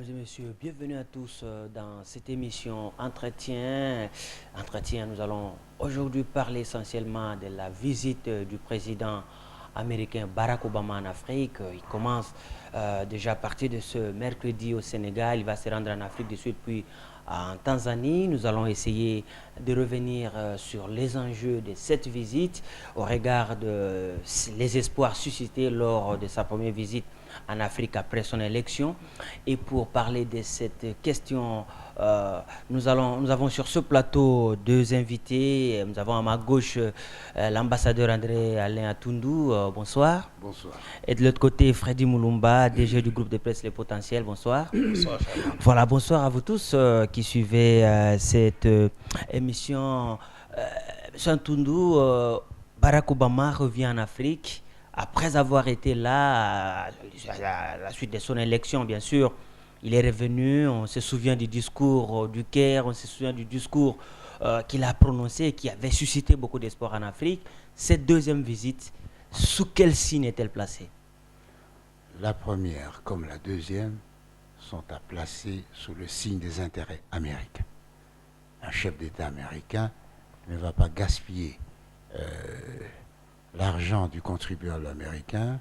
Mesdames et messieurs, bienvenue à tous dans cette émission Entretien. Nous allons aujourd'hui parler essentiellement de la visite du président américain Barack Obama en Afrique. Il commence déjà à partir de ce mercredi au Sénégal. Il va se rendre en Afrique du Sud puis en Tanzanie. Nous allons essayer de revenir sur les enjeux de cette visite au regard de les espoirs suscités lors de sa première visite en Afrique après son élection. Et pour parler de cette question, nous avons sur ce plateau deux invités. Nous avons à ma gauche l'ambassadeur André Alain Atundou. Bonsoir. Bonsoir. Et de l'autre côté, Freddy Moulumba, DG du groupe de presse Les Potentiels. Bonsoir. Bonsoir, Charles. Voilà, bonsoir à vous tous qui suivez cette émission. Monsieur Atundou, Barack Obama revient en Afrique. Après avoir été là, à la suite de son élection, bien sûr, il est revenu. On se souvient du discours du Caire, on se souvient du discours qu'il a prononcé et qui avait suscité beaucoup d'espoir en Afrique. Cette deuxième visite, sous quel signe est-elle placée? La première, comme la deuxième, sont à placer sous le signe des intérêts américains. Un chef d'État américain ne va pas gaspiller l'argent du contribuable américain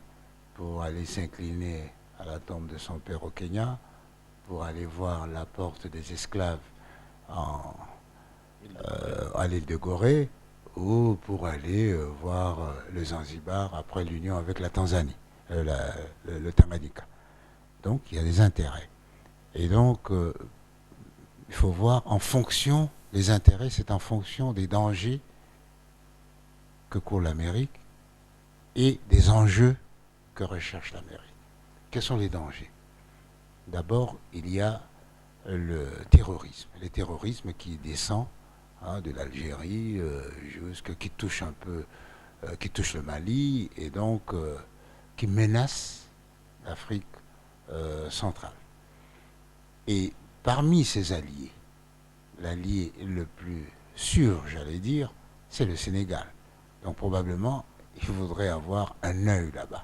pour aller s'incliner à la tombe de son père au Kenya, pour aller voir la porte des esclaves à l'île de Gorée, ou pour aller voir le Zanzibar après l'union avec la Tanzanie, le Tanganyika. Donc il y a des intérêts. Et donc il faut voir en fonction, les intérêts c'est en fonction des dangers que court l'Amérique et des enjeux que recherche l'Amérique. Quels sont les dangers? D'abord, il y a le terrorisme qui descend de l'Algérie qui touche un peu, qui touche le Mali et donc qui menace l'Afrique centrale. Et parmi ces alliés, l'allié le plus sûr, j'allais dire, c'est le Sénégal. Donc probablement, il faudrait avoir un œil là-bas.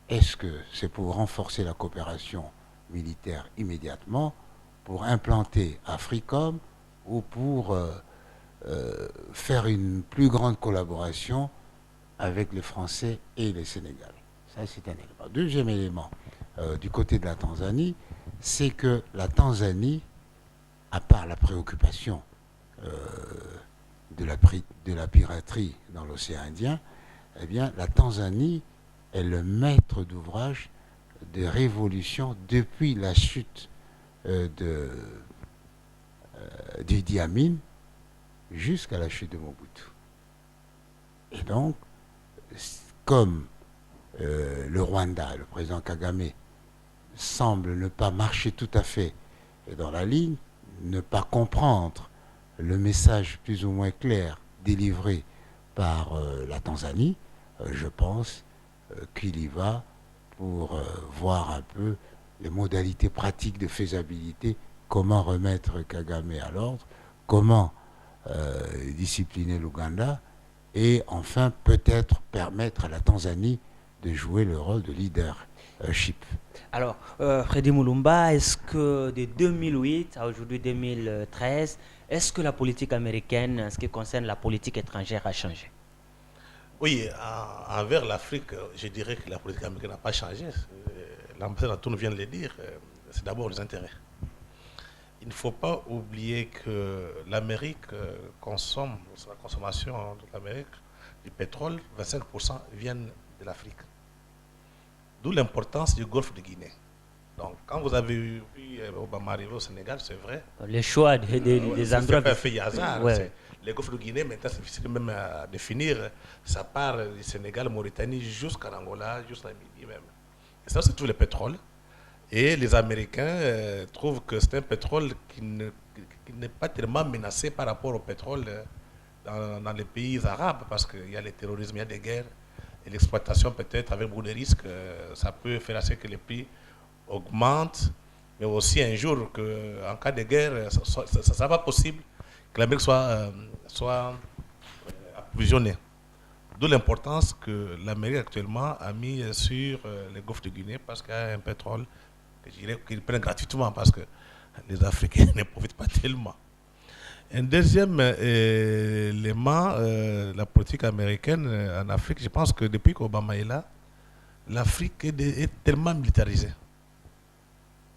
Est-ce que c'est pour renforcer la coopération militaire immédiatement, pour implanter Africom ou pour faire une plus grande collaboration avec les Français et les Sénégalais? Ça, c'est un élément. Deuxième élément, du côté de la Tanzanie, c'est que la Tanzanie, à part la préoccupation de la piraterie dans l'océan Indien, eh bien, la Tanzanie est le maître d'ouvrage de révolution depuis la chute d'Idi Amin jusqu'à la chute de Mobutu. Et donc, comme le Rwanda, le président Kagame, semble ne pas marcher tout à fait dans la ligne, ne pas comprendre le message plus ou moins clair délivré par la Tanzanie, je pense qu'il y va pour voir un peu les modalités pratiques de faisabilité, comment remettre Kagame à l'ordre, comment discipliner l'Ouganda, et enfin peut-être permettre à la Tanzanie de jouer le rôle de leadership. Alors, Freddy Moulumba, est-ce que de 2008 à aujourd'hui 2013, est-ce que la politique américaine, en ce qui concerne la politique étrangère, a changé? Oui, envers l'Afrique, je dirais que la politique américaine n'a pas changé. L'ambassadeur Tourne vient de le dire, c'est d'abord les intérêts. Il ne faut pas oublier que l'Amérique consomme, la consommation de l'Amérique, du pétrole, 25% viennent de l'Afrique. D'où l'importance du golfe de Guinée. Donc, quand vous avez vu Obama arriver au Sénégal, c'est vrai. Le choix des endroits. C'est pas fait hasard. Ouais. Le golfe de Guinée, maintenant, c'est difficile même à définir. Ça part du Sénégal, Mauritanie, jusqu'à Angola, jusqu'à la Libye même. Et ça, c'est tout le pétrole. Et les Américains trouvent que c'est un pétrole qui n'est pas tellement menacé par rapport au pétrole dans les pays arabes, parce qu'il y a le terrorisme, il y a des guerres. Et l'exploitation peut-être avec beaucoup de risques, ça peut faire assez que les prix augmentent, mais aussi un jour qu'en cas de guerre, ça ne sera pas possible que l'Amérique soit approvisionnée. D'où l'importance que l'Amérique actuellement a mis sur le golfe de Guinée, parce qu'il y a un pétrole qu'ils prennent gratuitement parce que les Africains ne profitent pas tellement. Un deuxième élément, la politique américaine en Afrique, je pense que depuis qu'Obama est là, l'Afrique est tellement militarisée.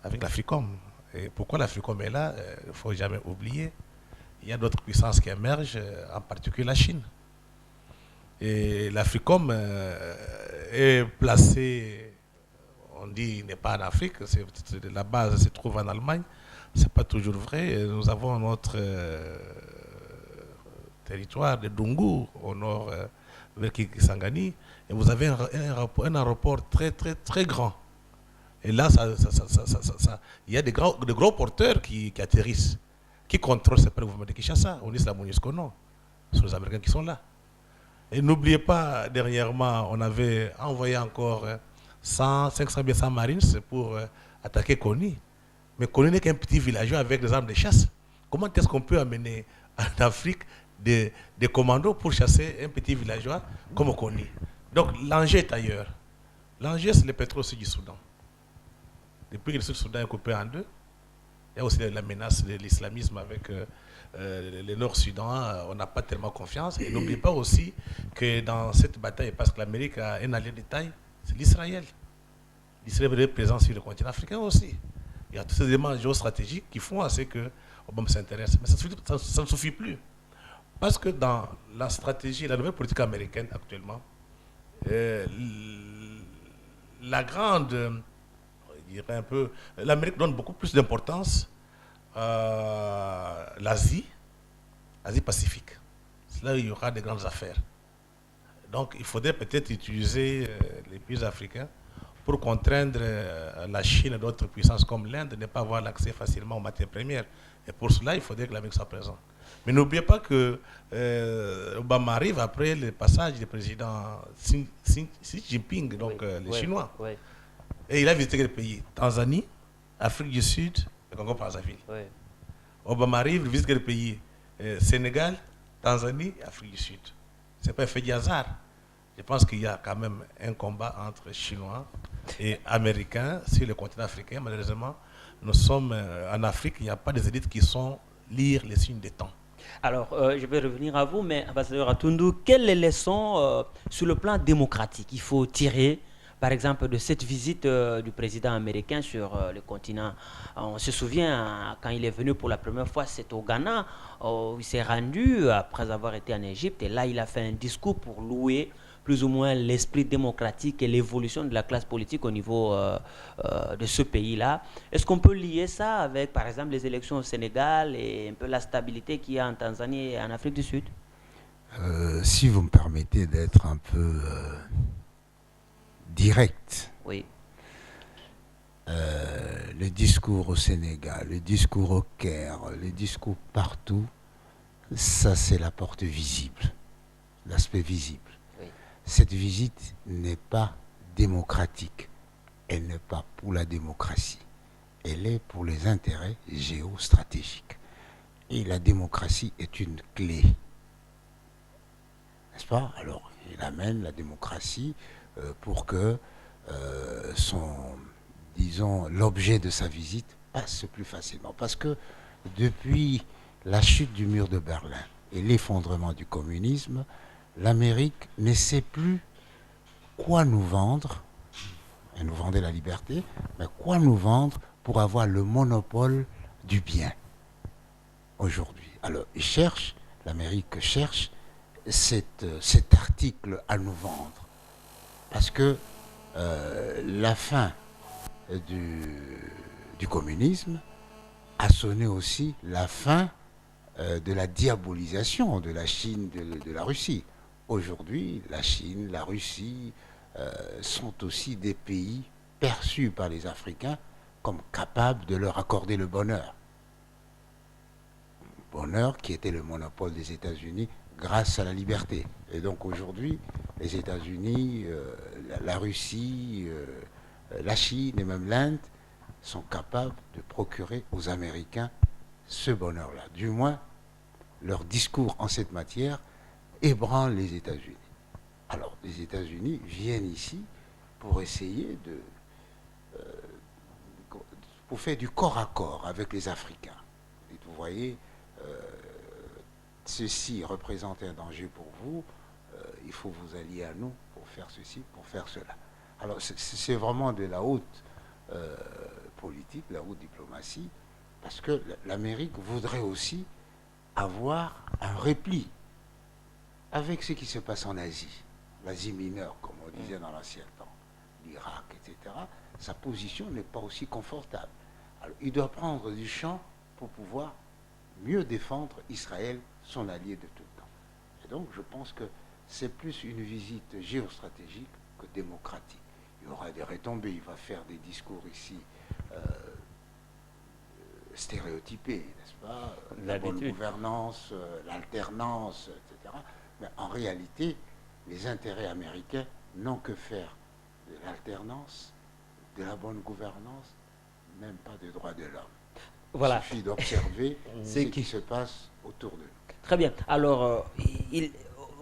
Avec l'Africom. Et pourquoi l'Africom est là, il ne faut jamais oublier. Il y a d'autres puissances qui émergent, en particulier la Chine. Et l'Africom est placé, on dit, il n'est pas en Afrique, la base se trouve en Allemagne. Ce n'est pas toujours vrai. Nous avons notre territoire de Dungu, au nord vers Kisangani, et vous avez un aéroport très, très, très grand. Et là, il y a des gros porteurs qui atterrissent, qui contrôlent ce mouvement de Kinshasa. On dit la MONUSCO, non. Ce sont les Américains qui sont là. Et n'oubliez pas, dernièrement, on avait envoyé encore 500 Marines pour attaquer Kony. Mais Kony n'est qu'un petit villageois avec des armes de chasse. Comment est-ce qu'on peut amener en Afrique des commandos pour chasser un petit villageois comme Kony? Donc l'enjeu est ailleurs. L'enjeu, c'est le pétrole aussi du Soudan. Depuis que le Soudan est coupé en deux, il y a aussi la menace de l'islamisme avec le Nord-Soudan. On n'a pas tellement confiance. Et n'oubliez pas aussi que dans cette bataille, parce que l'Amérique a un allié de taille, c'est l'Israël. L'Israël est présent sur le continent africain aussi. Il y a tous ces éléments géostratégiques qui font à ce que Obama s'intéresse. Mais ça ne suffit plus. Parce que dans la stratégie, la nouvelle politique américaine actuellement, la grande, je dirais un peu, l'Amérique donne beaucoup plus d'importance à l'Asie, Asie-Pacifique. C'est là où il y aura des grandes affaires. Donc il faudrait peut-être utiliser les pays africains pour contraindre la Chine et d'autres puissances comme l'Inde de ne pas avoir l'accès facilement aux matières premières. Et pour cela, il faudrait que l'Amérique soit présente. Mais n'oubliez pas que Obama arrive après le passage du président Xi Jinping, donc les Chinois. Oui. Et il a visité quel pays? Tanzanie, Afrique du Sud, le Congo-Brazzaville. Oui. Obama arrive, il visite quel pays? Sénégal, Tanzanie et Afrique du Sud. Ce n'est pas un fait du hasard. Je pense qu'il y a quand même un combat entre Chinois et Américains sur le continent africain. Malheureusement, nous sommes en Afrique, il n'y a pas des élites qui sont lire les signes des temps. Alors, je vais revenir à vous, mais ambassadeur Atundu, quelles leçons sur le plan démocratique il faut tirer, par exemple, de cette visite du président américain sur le continent? On se souvient, quand il est venu pour la première fois, c'est au Ghana, où il s'est rendu après avoir été en Égypte, et là, il a fait un discours pour louer plus ou moins l'esprit démocratique et l'évolution de la classe politique au niveau de ce pays-là. Est-ce qu'on peut lier ça avec, par exemple, les élections au Sénégal et un peu la stabilité qu'il y a en Tanzanie et en Afrique du Sud? Si vous me permettez d'être un peu direct. Oui. Le discours au Sénégal, le discours au Caire, le discours partout, ça c'est la porte visible, l'aspect visible. Cette visite n'est pas démocratique. Elle n'est pas pour la démocratie. Elle est pour les intérêts géostratégiques. Et la démocratie est une clé. N'est-ce pas? Alors, il amène la démocratie pour que l'objet de sa visite passe plus facilement. Parce que depuis la chute du mur de Berlin et l'effondrement du communisme, l'Amérique ne sait plus quoi nous vendre. Elle nous vendait la liberté, mais quoi nous vendre pour avoir le monopole du bien aujourd'hui. Alors, l'Amérique cherche cet article à nous vendre. Parce que la fin du communisme a sonné aussi la fin de la diabolisation de la Chine, de la Russie. Aujourd'hui, la Chine, la Russie sont aussi des pays perçus par les Africains comme capables de leur accorder le bonheur. Bonheur qui était le monopole des États-Unis grâce à la liberté. Et donc aujourd'hui, les États-Unis, la Russie, la Chine et même l'Inde sont capables de procurer aux Américains ce bonheur-là. Du moins, leur discours en cette matière ébranle les États-Unis. Alors, les États-Unis viennent ici pour essayer pour faire du corps à corps avec les Africains. Et vous voyez, ceci représente un danger pour vous, il faut vous allier à nous pour faire ceci, pour faire cela. Alors c'est vraiment de la haute politique, la haute diplomatie, parce que l'Amérique voudrait aussi avoir un repli avec ce qui se passe en Asie, l'Asie mineure, comme on disait dans l'ancien temps, l'Irak, etc. Sa position n'est pas aussi confortable. Alors, il doit prendre du champ pour pouvoir mieux défendre Israël, son allié de tout le temps. Et donc, je pense que c'est plus une visite géostratégique que démocratique. Il y aura des retombées, il va faire des discours ici stéréotypés, n'est-ce pas? La bonne gouvernance, l'alternance, etc. Mais en réalité, les intérêts américains n'ont que faire de l'alternance, de la bonne gouvernance, même pas des droits de l'homme. Voilà. Il suffit d'observer ce qui se passe autour de nous. Très bien. Alors,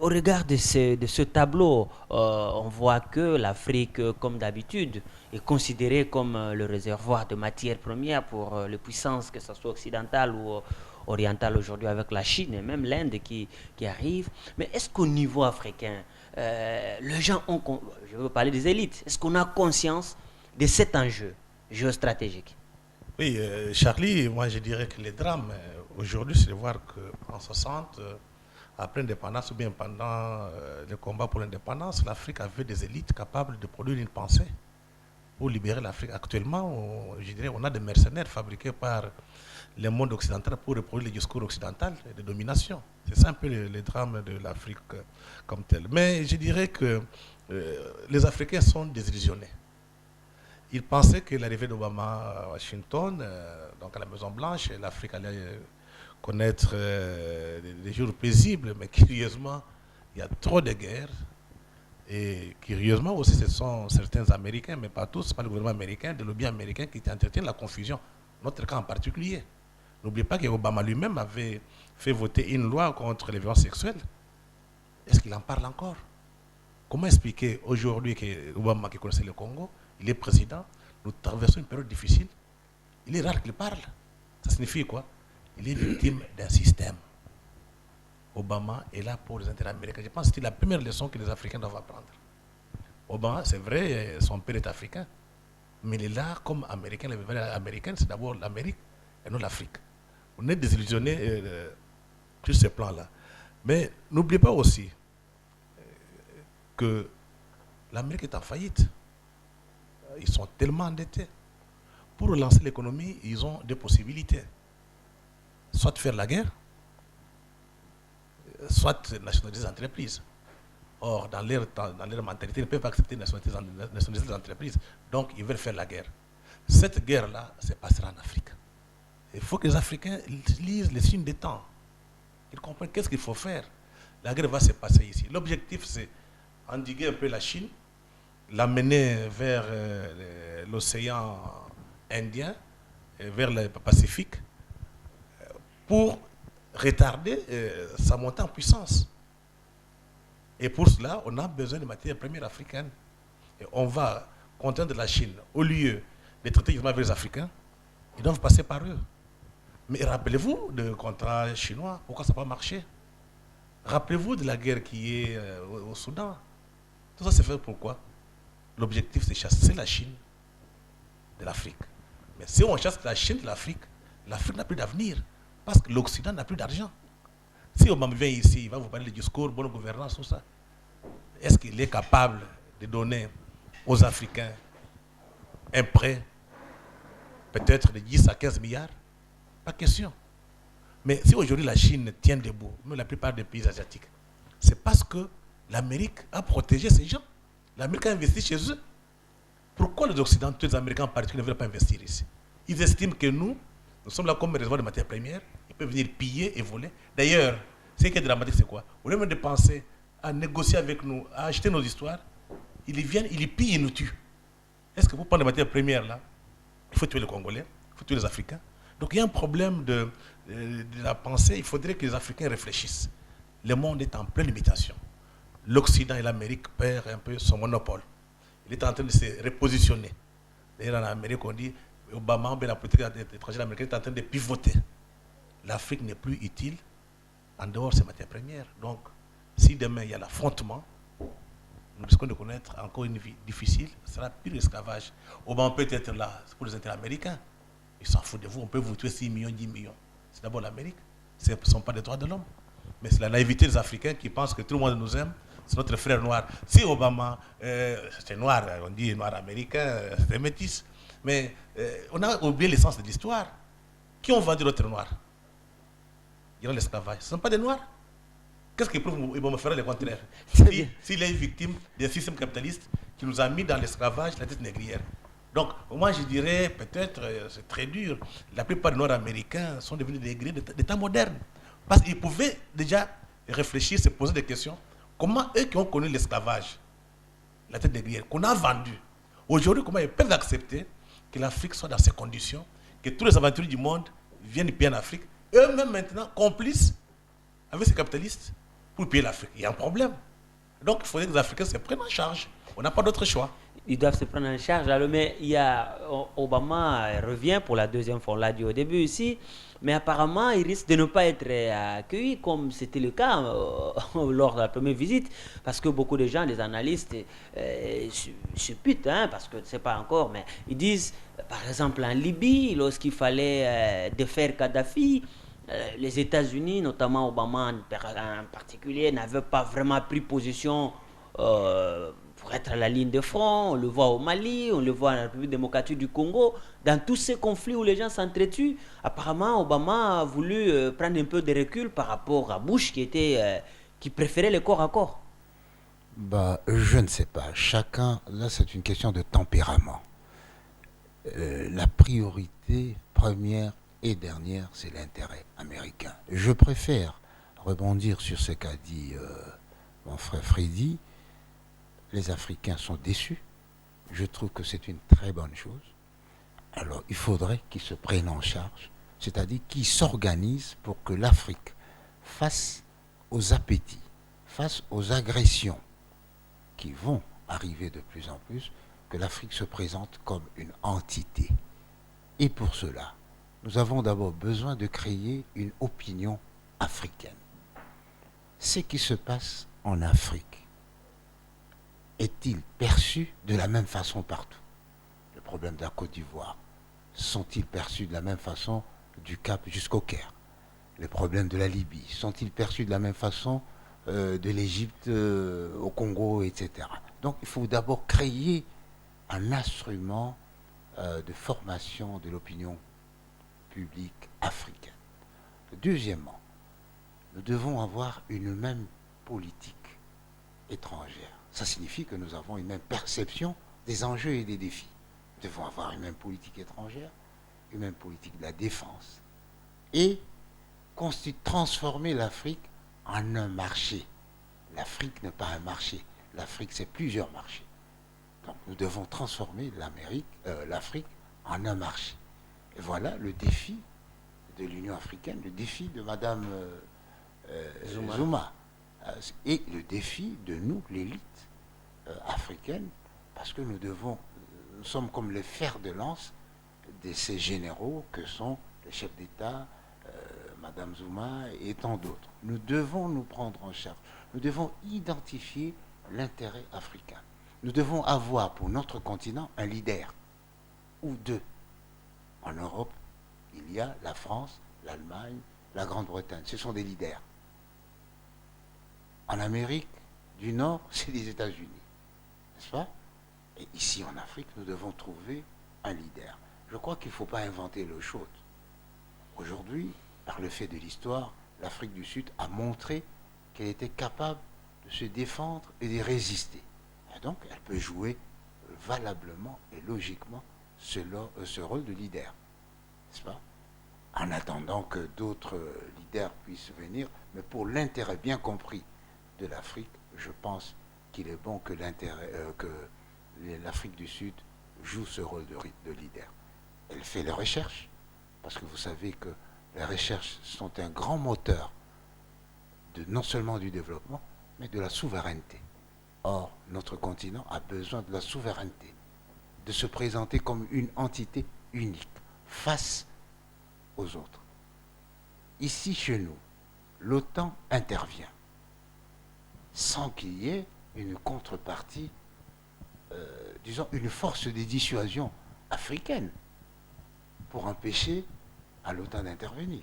au regard de ce tableau, on voit que l'Afrique, comme d'habitude, est considérée comme le réservoir de matières premières pour les puissances, que ce soit occidentales ou orientales aujourd'hui avec la Chine et même l'Inde qui arrive. Mais est-ce qu'au niveau africain, les gens ont, je veux parler des élites, est-ce qu'on a conscience de cet enjeu géostratégique? Oui, Charlie, moi je dirais que les drames aujourd'hui, c'est de voir qu'en 60, après l'indépendance ou bien pendant le combat pour l'indépendance, l'Afrique avait des élites capables de produire une pensée pour libérer l'Afrique. Actuellement, je dirais, on a des mercenaires fabriqués par le monde occidental pour reproduire le discours occidental de domination. C'est ça un peu le drame de l'Afrique comme tel. Mais je dirais que les Africains sont désillusionnés. Ils pensaient que l'arrivée d'Obama à Washington, donc à la Maison-Blanche, l'Afrique allait connaître des jours paisibles, mais curieusement, il y a trop de guerres. Et curieusement aussi, ce sont certains Américains, mais pas tous, pas le gouvernement américain, des lobbies américains qui entretiennent la confusion. Notre cas en particulier. N'oubliez pas qu'Obama lui-même avait fait voter une loi contre les violences sexuelles. Est-ce qu'il en parle encore? Comment expliquer aujourd'hui qu'Obama, qui connaissait le Congo, il est président, nous traversons une période difficile, il est rare qu'il parle. Ça signifie quoi? Il est victime d'un système. Obama est là pour les intérêts américains. Je pense que c'est la première leçon que les Africains doivent apprendre. Obama, c'est vrai, son père est africain, mais il est là comme américain. Les valeurs américaines, c'est d'abord l'Amérique et non l'Afrique. On est désillusionnés sur ce plan-là. Mais n'oubliez pas aussi que l'Amérique est en faillite. Ils sont tellement endettés. Pour relancer l'économie, ils ont deux possibilités. Soit faire la guerre, soit nationaliser les entreprises. Or, dans leur mentalité, ils ne peuvent pas accepter de nationaliser les entreprises. Donc, ils veulent faire la guerre. Cette guerre-là se passera en Afrique. Il faut que les Africains lisent les signes des temps. Ils comprennent qu'est-ce qu'il faut faire. La guerre va se passer ici. L'objectif, c'est endiguer un peu la Chine, l'amener vers l'océan Indien, vers le Pacifique, pour retarder sa montée en puissance. Et pour cela, on a besoin de matières premières africaines. Et on va contraindre la Chine, au lieu de traiter avec les Africains, ils doivent passer par eux. Mais rappelez-vous du contrat chinois, pourquoi ça n'a pas marché? Rappelez-vous de la guerre qui est au Soudan. Tout ça, c'est fait pourquoi? L'objectif, c'est chasser la Chine de l'Afrique. Mais si on chasse la Chine de l'Afrique, l'Afrique n'a plus d'avenir, parce que l'Occident n'a plus d'argent. Si Obama vient ici, il va vous parler du discours, bonne gouvernance, tout ça. Est-ce qu'il est capable de donner aux Africains un prêt, peut-être de 10 à 15 milliards? Pas question. Mais si aujourd'hui la Chine tient debout, même la plupart des pays asiatiques, c'est parce que l'Amérique a protégé ces gens. L'Amérique a investi chez eux. Pourquoi les Occidentaux, les Américains en particulier, ne veulent pas investir ici? Ils estiment que nous sommes là comme réservoir de matières premières. Ils peuvent venir piller et voler. D'ailleurs, ce qui est dramatique, c'est quoi? Au lieu même de penser à négocier avec nous, à acheter nos histoires, ils viennent, ils les pillent et nous tuent. Est-ce que pour prendre les matières premières là, il faut tuer les Congolais, il faut tuer les Africains? Donc il y a un problème de la pensée. Il faudrait que les Africains réfléchissent. Le monde est en pleine limitation. L'Occident et l'Amérique perdent un peu son monopole. Il est en train de se repositionner. D'ailleurs, en Amérique, on dit Obama, ou bien la politique étrangère américaine est en train de pivoter. L'Afrique n'est plus utile en dehors de ces matières premières. Donc, si demain il y a l'affrontement, nous risquons de connaître encore une vie difficile, ce sera pire esclavage. Obama peut être là, c'est pour les intérêts américains. Ils s'en foutent de vous, on peut vous tuer 6 millions, 10 millions. C'est d'abord l'Amérique, ce ne sont pas des droits de l'homme. Mais c'est la naïveté des Africains qui pensent que tout le monde nous aime, c'est notre frère noir. Si Obama, c'est noir, on dit noir américain, c'est métis. Mais on a oublié l'essence de l'histoire. Qui ont vendu l'autre noir? Il y a l'esclavage. Ce ne sont pas des noirs. Qu'est-ce qui prouve qu'ils vont me faire le contraire? S'il est victime d'un système capitaliste qui nous a mis dans l'esclavage, la tête négrière. Donc, moi, je dirais, peut-être, c'est très dur, la plupart des Nord-Américains sont devenus des négriers d'état moderne. Parce qu'ils pouvaient déjà réfléchir, se poser des questions. Comment eux qui ont connu l'esclavage, la tête négrière, qu'on a vendu, aujourd'hui, comment ils peuvent accepter que l'Afrique soit dans ces conditions, que tous les aventuriers du monde viennent payer en Afrique, eux-mêmes maintenant complices avec ces capitalistes pour payer l'Afrique? Il y a un problème. Donc, il faudrait que les Africains se prennent en charge. On n'a pas d'autre choix. Ils doivent se prendre en charge. Alors, mais il y a Obama revient pour la deuxième fois, on l'a dit au début ici, mais apparemment il risque de ne pas être accueilli comme c'était le cas lors de la première visite, parce que beaucoup de gens, les analystes, se butent, parce que c'est pas encore, mais ils disent, par exemple en Libye, lorsqu'il fallait défaire Kadhafi, les États-Unis, notamment Obama en particulier, n'avaient pas vraiment pris position pour être à la ligne de front. On le voit au Mali, on le voit en République démocratique du Congo. Dans tous ces conflits où les gens s'entretuent, apparemment Obama a voulu prendre un peu de recul par rapport à Bush qui préférait le corps à corps. Bah, je ne sais pas. Chacun, là c'est une question de tempérament. La priorité première et dernière, c'est l'intérêt américain. Je préfère rebondir sur ce qu'a dit mon frère Freddy. Les Africains sont déçus. Je trouve que c'est une très bonne chose. Alors, il faudrait qu'ils se prennent en charge, c'est-à-dire qu'ils s'organisent pour que l'Afrique, face aux appétits, face aux agressions qui vont arriver de plus en plus, que l'Afrique se présente comme une entité. Et pour cela, nous avons d'abord besoin de créer une opinion africaine. Ce qui se passe en Afrique est-il perçu de la même façon partout? Le problème de la Côte d'Ivoire, sont-ils perçus de la même façon du Cap jusqu'au Caire? Les problèmes de la Libye, sont-ils perçus de la même façon de l'Égypte au Congo, etc. Donc il faut d'abord créer un instrument de formation de l'opinion publique africaine. Deuxièmement, nous devons avoir une même politique étrangère. Ça signifie que nous avons une même perception des enjeux et des défis. Nous devons avoir une même politique étrangère, une même politique de la défense et transformer l'Afrique en un marché. L'Afrique n'est pas un marché. L'Afrique, c'est plusieurs marchés. Donc nous devons transformer l'Afrique en un marché. Et voilà le défi de l'Union africaine, le défi de Madame Zuma. Et le défi de nous, l'élite africaine, parce que nous sommes comme les fers de lance de ces généraux que sont les chefs d'État, Madame Zuma et tant d'autres. Nous devons nous prendre en charge. Nous devons identifier l'intérêt africain. Nous devons avoir pour notre continent un leader ou deux. En Europe, il y a la France, l'Allemagne, la Grande-Bretagne. Ce sont des leaders. En Amérique du Nord, c'est les États-Unis. N'est-ce pas? Et ici, en Afrique, nous devons trouver un leader. Je crois qu'il ne faut pas inventer l'eau chaude. Aujourd'hui, par le fait de l'histoire, l'Afrique du Sud a montré qu'elle était capable de se défendre et de résister. Et donc, elle peut jouer valablement et logiquement ce rôle de leader. N'est-ce pas? En attendant que d'autres leaders puissent venir, mais pour l'intérêt bien compris de l'Afrique, je pense qu'il est bon que l'Afrique du Sud joue ce rôle de leader. Elle fait les recherches, parce que vous savez que les recherches sont un grand moteur non seulement du développement, mais de la souveraineté. Or, notre continent a besoin de la souveraineté, de se présenter comme une entité unique face aux autres. Ici, chez nous, l'OTAN intervient sans qu'il y ait une contrepartie, disons, une force de dissuasion africaine pour empêcher à l'OTAN d'intervenir.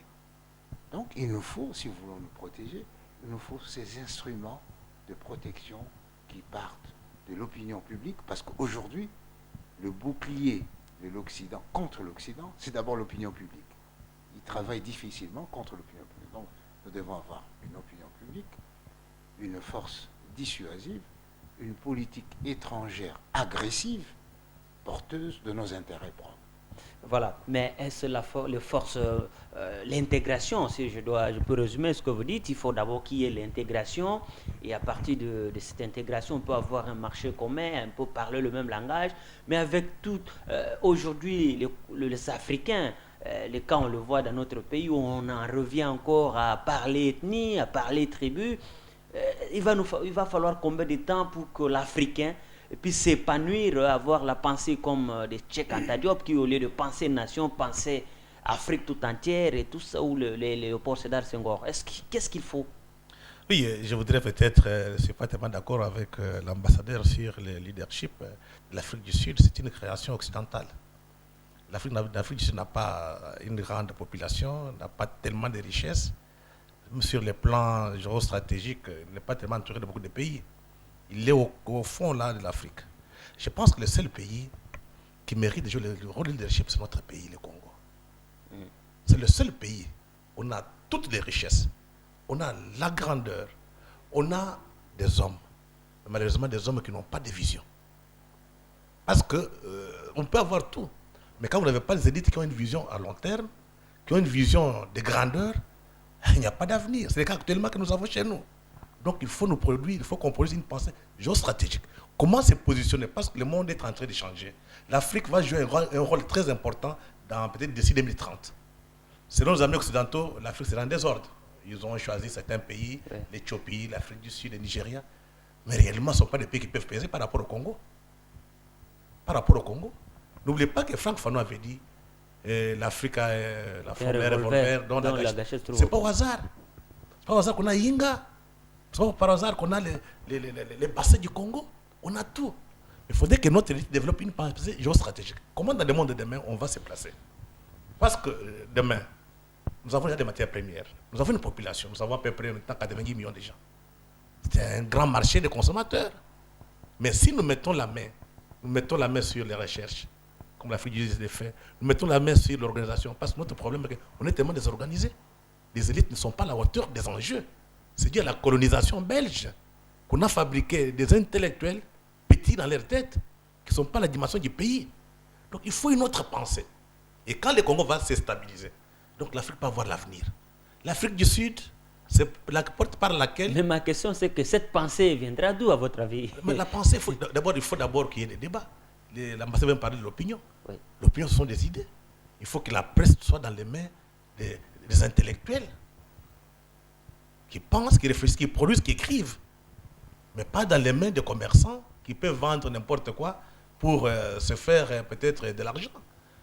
Donc, il nous faut, si nous voulons nous protéger, il nous faut ces instruments de protection qui partent de l'opinion publique, parce qu'aujourd'hui, le bouclier de l'Occident contre l'Occident, c'est d'abord l'opinion publique. Il travaille difficilement contre l'opinion publique. Donc, nous devons avoir une opinion publique, une force dissuasive, une politique étrangère agressive, porteuse de nos intérêts propres. Voilà, mais est-ce les forces, l'intégration, si je peux résumer ce que vous dites, il faut d'abord qu'il y ait l'intégration, et à partir de cette intégration, on peut avoir un marché commun, on peut parler le même langage, mais avec tout, aujourd'hui, les Africains, les cas on le voit dans notre pays, où on en revient encore à parler ethnie, à parler tribu, il va falloir combien de temps pour que l'Africain puisse s'épanouir, avoir la pensée comme des Cheikh Anta Diop, qui au lieu de penser nation, penser Afrique tout entière et tout ça, ou les Léopold Sédar Senghor. Qu'est-ce qu'il faut? Oui, je voudrais peut-être, je ne suis pas tellement d'accord avec l'ambassadeur sur le leadership. L'Afrique du Sud, c'est une création occidentale. L'Afrique du Sud n'a pas une grande population, n'a pas tellement de richesses. Même sur le plan géostratégique, il n'est pas tellement entouré de beaucoup de pays. Il est au fond là de l'Afrique. Je pense que le seul pays qui mérite de jouer le rôle de leadership, c'est notre pays, le Congo. C'est le seul pays où on a toutes les richesses, on a la grandeur, on a des hommes, malheureusement des hommes qui n'ont pas de vision. Parce que on peut avoir tout, mais quand vous n'avez pas les élites qui ont une vision à long terme, qui ont une vision de grandeur, il n'y a pas d'avenir. C'est le cas actuellement que nous avons chez nous. Donc il faut nous produire, il faut qu'on produise une pensée géostratégique. Comment se positionner? Parce que le monde est en train de changer. L'Afrique va jouer un rôle très important dans peut-être d'ici 2030. Selon les amis occidentaux, l'Afrique sera en désordre. Ils ont choisi certains pays, l'Éthiopie, l'Afrique du Sud, le Nigeria. Mais réellement, ce ne sont pas des pays qui peuvent peser par rapport au Congo. Par rapport au Congo. N'oubliez pas que Franck Fanon avait dit l'Afrique a la forme d'un revolver, dont la gâchette. Ce n'est pas au hasard. Ce n'est pas au hasard qu'on a Yinga. Ce n'est pas par hasard qu'on a les bassins du Congo. On a tout. Il faudrait que notre élite développe une pensée géostratégique. Comment dans le monde de demain, on va se placer? Parce que demain, nous avons déjà des matières premières. Nous avons une population. Nous avons à peu près maintenant 90 millions de gens. C'est un grand marché de consommateurs. Mais si nous mettons la main sur les recherches, comme l'Afrique du Sud le fait, nous mettons la main sur l'organisation. Parce que notre problème est qu'on est tellement désorganisés. Les élites ne sont pas à la hauteur des enjeux. C'est dû à la colonisation belge qu'on a fabriqué des intellectuels petits dans leur tête qui ne sont pas à la dimension du pays. Donc il faut une autre pensée. Et quand le Congo va se stabiliser, donc l'Afrique va avoir l'avenir. L'Afrique du Sud, c'est la porte par laquelle... Mais ma question, c'est que cette pensée viendra d'où, à votre avis? Mais la pensée, il faut d'abord qu'il y ait des débats. L'ambassadeur vient parler de l'opinion. Oui. L'opinion, ce sont des idées. Il faut que la presse soit dans les mains des intellectuels qui pensent, qui réfléchissent, qui produisent, qui écrivent. Mais pas dans les mains des commerçants qui peuvent vendre n'importe quoi pour se faire peut-être de l'argent.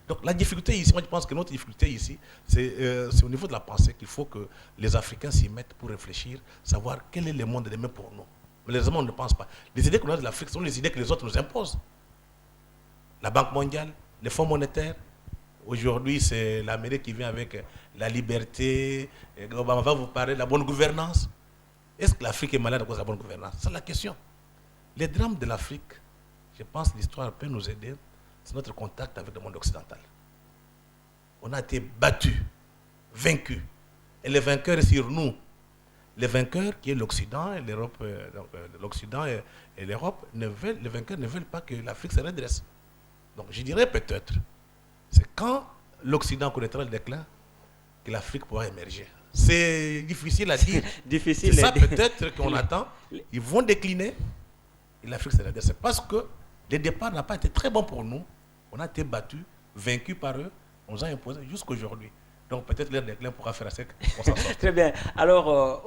Donc la difficulté ici, moi je pense que notre difficulté ici, c'est au niveau de la pensée qu'il faut que les Africains s'y mettent pour réfléchir, savoir quel est le monde de demain pour nous. Malheureusement, on ne pense pas. Les idées qu'on a de l'Afrique sont les idées que les autres nous imposent. La Banque mondiale, les fonds monétaires. Aujourd'hui, c'est l'Amérique qui vient avec la liberté. On va vous parler de la bonne gouvernance. Est-ce que l'Afrique est malade à cause de la bonne gouvernance? C'est la question. Les drames de l'Afrique, je pense que l'histoire peut nous aider. C'est notre contact avec le monde occidental. On a été battus, vaincus. Et les vainqueurs sur nous. Les vainqueurs qui est l'Occident et l'Europe, l'Occident et l'Europe, les vainqueurs ne veulent pas que l'Afrique se redresse. Donc je dirais peut-être, c'est quand l'Occident connaîtra le déclin que l'Afrique pourra émerger. C'est difficile à dire. Difficile. C'est ça peut-être qu'on attend. Ils vont décliner et l'Afrique se redresse. Parce que le départ n'a pas été très bon pour nous. On a été battus, vaincus par eux. On nous a imposé jusqu'à aujourd'hui. Donc peut-être leur déclin pourra faire assez qu'on s'en sorte. Très bien. Alors,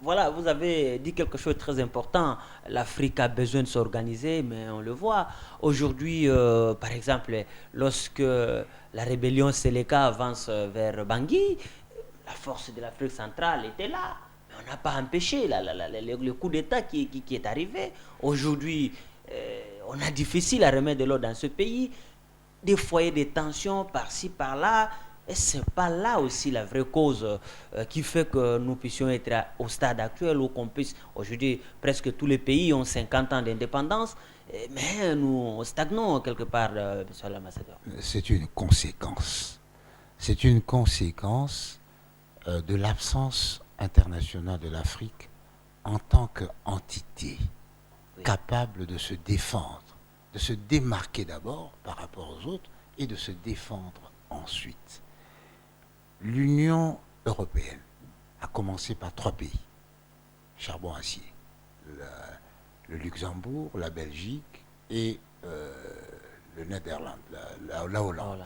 voilà, vous avez dit quelque chose de très important. L'Afrique a besoin de s'organiser, mais on le voit. Aujourd'hui, par exemple, lorsque la rébellion Séléka avance vers Bangui, la force de l'Afrique centrale était là. Mais on n'a pas empêché le coup d'État qui est arrivé. Aujourd'hui, on a difficile à remettre de l'ordre dans ce pays. Des foyers de tension par-ci, par-là. Et ce n'est pas là aussi la vraie cause qui fait que nous puissions être au stade actuel où qu'on puisse... Aujourd'hui, presque tous les pays ont 50 ans d'indépendance, mais nous stagnons quelque part, monsieur l'ambassadeur. C'est une conséquence. C'est une conséquence de l'absence internationale de l'Afrique en tant qu'entité capable de se défendre, de se démarquer d'abord par rapport aux autres et de se défendre ensuite. L'Union européenne a commencé par 3 pays, charbon-acier, le Luxembourg, la Belgique et le Netherlands, la Hollande.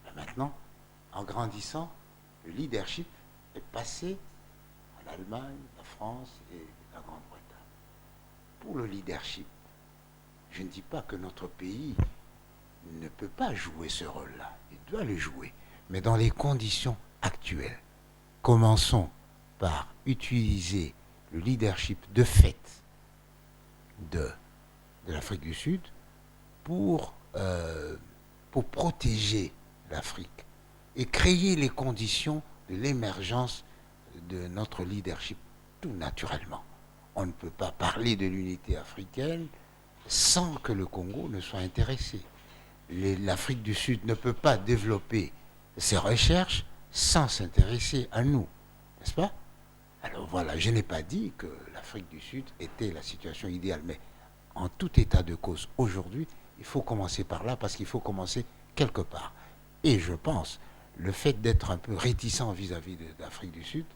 Et maintenant, en grandissant, le leadership est passé en Allemagne, la France et la Grande-Bretagne. Pour le leadership, je ne dis pas que notre pays ne peut pas jouer ce rôle-là, il doit le jouer. Mais dans les conditions actuelles, commençons par utiliser le leadership de fait de l'Afrique du Sud pour protéger l'Afrique et créer les conditions de l'émergence de notre leadership tout naturellement. On ne peut pas parler de l'unité africaine sans que le Congo ne soit intéressé. L'Afrique du Sud ne peut pas développer ses recherches sans s'intéresser à nous, n'est-ce pas? Alors voilà, je n'ai pas dit que l'Afrique du Sud était la situation idéale, mais en tout état de cause, aujourd'hui, il faut commencer par là, parce qu'il faut commencer quelque part. Et je pense, le fait d'être un peu réticent vis-à-vis de l'Afrique du Sud,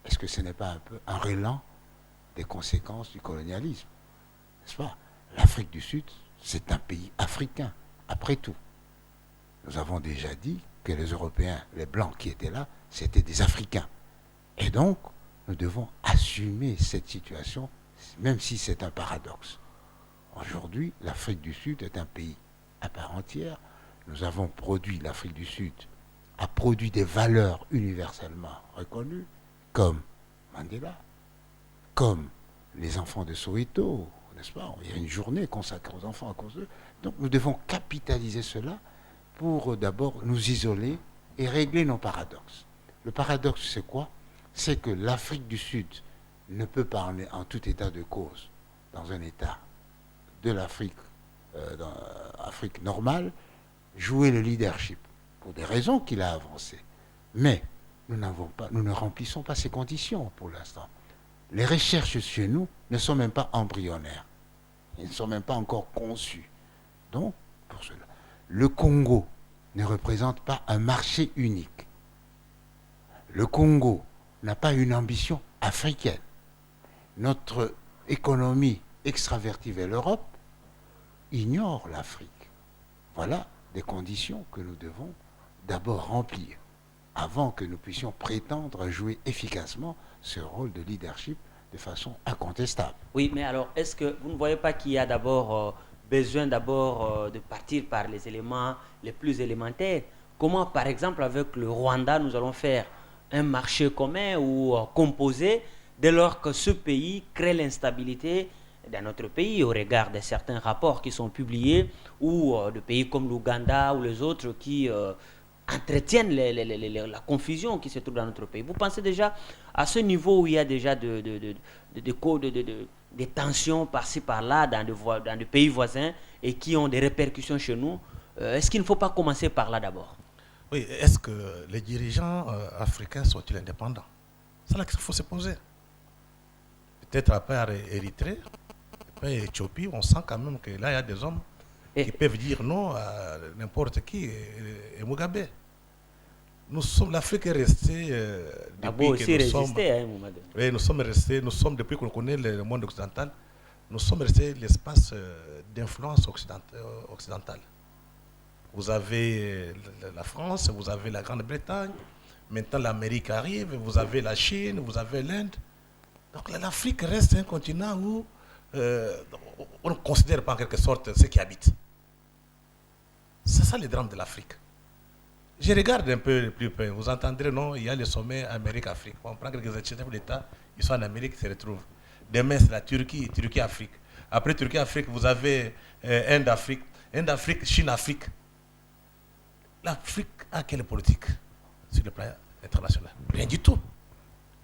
est-ce que ce n'est pas un peu un relan des conséquences du colonialisme, n'est-ce pas? L'Afrique du Sud, c'est un pays africain, après tout. Nous avons déjà dit que les Européens, les Blancs qui étaient là, c'était des Africains. Et donc, nous devons assumer cette situation, même si c'est un paradoxe. Aujourd'hui, l'Afrique du Sud est un pays à part entière. Nous avons produit, l'Afrique du Sud a produit des valeurs universellement reconnues, comme Mandela, comme les enfants de Soweto, n'est-ce pas? Il y a une journée consacrée aux enfants à cause d'eux. Donc nous devons capitaliser cela pour d'abord nous isoler et régler nos paradoxes. Le paradoxe, c'est quoi? C'est que l'Afrique du Sud ne peut pas, en tout état de cause, dans un état de l'Afrique, dans l'Afrique normale, jouer le leadership, pour des raisons qu'il a avancées. Mais nous ne remplissons pas ces conditions pour l'instant. Les recherches chez nous ne sont même pas embryonnaires. Ils ne sont même pas encore conçus. Donc, pour cela, le Congo ne représente pas un marché unique. Le Congo n'a pas une ambition africaine. Notre économie extravertie vers l'Europe ignore l'Afrique. Voilà des conditions que nous devons d'abord remplir avant que nous puissions prétendre à jouer efficacement ce rôle de leadership de façon incontestable. Oui, mais alors, est-ce que vous ne voyez pas qu'il y a d'abord besoin de partir par les éléments les plus élémentaires? Comment, par exemple, avec le Rwanda, nous allons faire un marché commun ou composé dès lors que ce pays crée l'instabilité dans notre pays au regard de certains rapports qui sont publiés ou de pays comme l'Ouganda ou les autres qui entretiennent la confusion qui se trouve dans notre pays. Vous pensez déjà à ce niveau où il y a déjà des tensions par-ci par-là dans des pays voisins et qui ont des répercussions chez nous? Est-ce qu'il ne faut pas commencer par là d'abord? Oui, est-ce que les dirigeants africains sont-ils indépendants? C'est là qu'il faut se poser. Peut-être après Érythrée, après Éthiopie, on sent quand même que là, il y a des hommes qui peuvent dire non à n'importe qui et Mugabe. Nous sommes, l'Afrique est restée depuis que nous sommes. Oui, nous sommes depuis qu'on connaît le monde occidental, nous sommes restés l'espace d'influence occidentale. vous avez la France, vous avez la Grande-Bretagne, maintenant l'Amérique arrive, vous avez la Chine, vous avez l'Inde. Donc l'Afrique reste un continent où on ne considère pas en quelque sorte ceux qui habitent. C'est ça le drame de l'Afrique. Je regarde un peu plus près, vous entendrez, non, il y a le sommet Amérique-Afrique. On prend quelques chefs d'État, ils sont en Amérique, ils se retrouvent. Demain, c'est la Turquie, Turquie-Afrique. Après Turquie-Afrique, vous avez Inde-Afrique, Inde-Afrique, Chine-Afrique. L'Afrique a quelle politique sur le plan international? Rien du tout.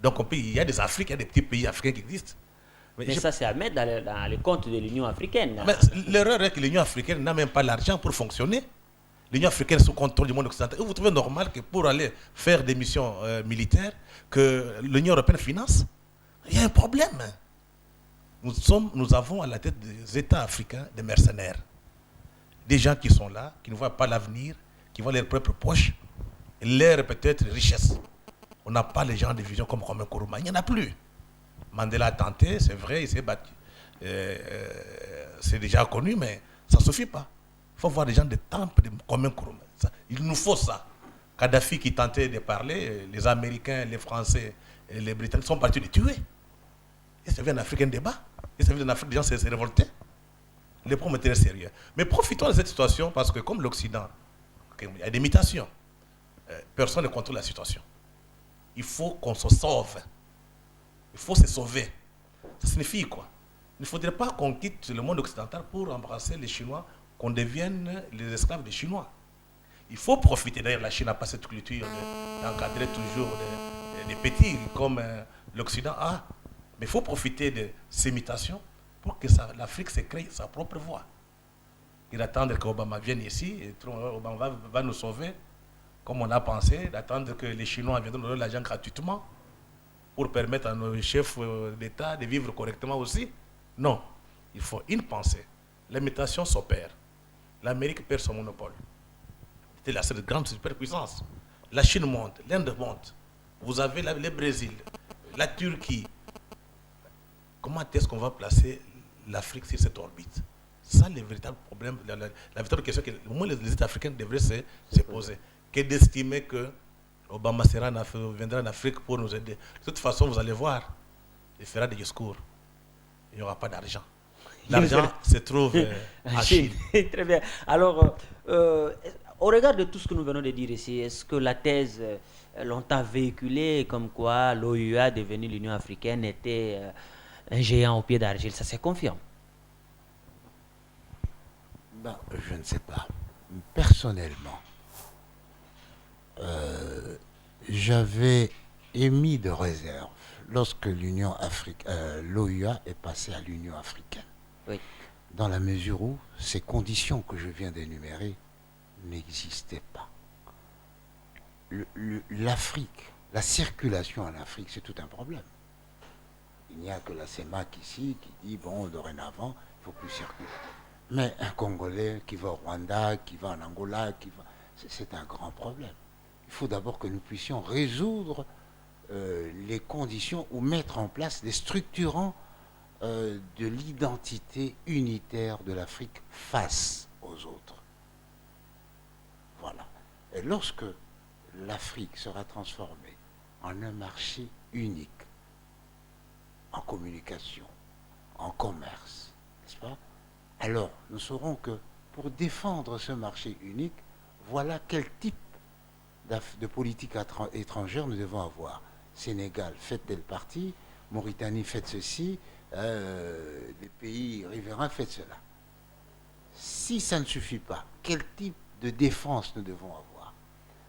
Donc il y a des Afriques, il y a des petits pays africains qui existent. Mais ça, c'est à mettre dans les comptes de l'Union africaine. Mais l'erreur est que l'Union africaine n'a même pas l'argent pour fonctionner. L'Union africaine est sous contrôle du monde occidental. Vous trouvez normal que pour aller faire des missions militaires, que l'Union européenne finance? Il y a un problème. Nous avons à la tête des États africains des mercenaires. Des gens qui sont là, qui ne voient pas l'avenir, qui voient leurs propres poches, leur peut-être richesse. On n'a pas les gens de vision comme Kwame Nkrumah. Il n'y en a plus. Mandela a tenté, c'est vrai, il s'est battu. C'est déjà connu, mais ça ne suffit pas. Il faut voir des gens de temple de Kwame Nkrumah. Il nous faut ça. Kadhafi qui tentait de parler, les Américains, les Français et les Britanniques sont partis les tuer. Et ça vient d'Afrique un débat. Et ça vient d'Afrique, des gens s'est révoltés. Les problèmes étaient sérieux. Mais profitons de cette situation parce que comme l'Occident, il y a des mutations. Personne ne contrôle la situation. Il faut qu'on se sauve. Il faut se sauver. Ça signifie quoi? Il ne faudrait pas qu'on quitte le monde occidental pour embrasser les Chinois, qu'on devienne les esclaves des Chinois. Il faut profiter. D'ailleurs, la Chine n'a pas cette culture d'encadrer toujours des petits comme l'Occident a. Mais il faut profiter de ces mutations pour que l'Afrique se crée sa propre voie. Il attendre qu'Obama vienne ici, et Obama va nous sauver, comme on a pensé, d'attendre que les Chinois viennent nous donner l'argent gratuitement pour permettre à nos chefs d'État de vivre correctement aussi. Non, il faut une pensée. Les mutations s'opèrent. L'Amérique perd son monopole. C'était la seule grande superpuissance. La Chine monte, l'Inde monte. Vous avez le Brésil, la Turquie. Comment est-ce qu'on va placer l'Afrique sur cette orbite? C'est ça le véritable problème, la véritable question que au moins les États africains devraient se poser. Que d'estimer que Obama viendra en Afrique pour nous aider. De toute façon, vous allez voir, il fera des discours. Il n'y aura pas d'argent. L'argent se trouve en Chine. Très bien. Alors, au regard de tout ce que nous venons de dire ici, est-ce que la thèse longtemps véhiculée comme quoi l'OUA devenue l'Union africaine était un géant au pied d'argile, ça se confirme? Ben, je ne sais pas. Personnellement, j'avais émis de réserve lorsque l'OUA est passée à l'Union africaine. Oui. Dans la mesure où ces conditions que je viens d'énumérer n'existaient pas. L'Afrique, la circulation en Afrique, c'est tout un problème. Il n'y a que la CEMAC ici qui dit, bon, dorénavant, il ne faut plus circuler. Mais un Congolais qui va au Rwanda, qui va en Angola, c'est un grand problème. Il faut d'abord que nous puissions résoudre les conditions ou mettre en place les structurants de l'identité unitaire de l'Afrique face aux autres. Voilà. Et lorsque l'Afrique sera transformée en un marché unique, en communication, en commerce, n'est-ce pas? Alors, nous saurons que pour défendre ce marché unique, voilà quel type de politique étrangère nous devons avoir. Sénégal, faites tel parti, Mauritanie, faites ceci, les pays riverains, faites cela. Si ça ne suffit pas, quel type de défense nous devons avoir?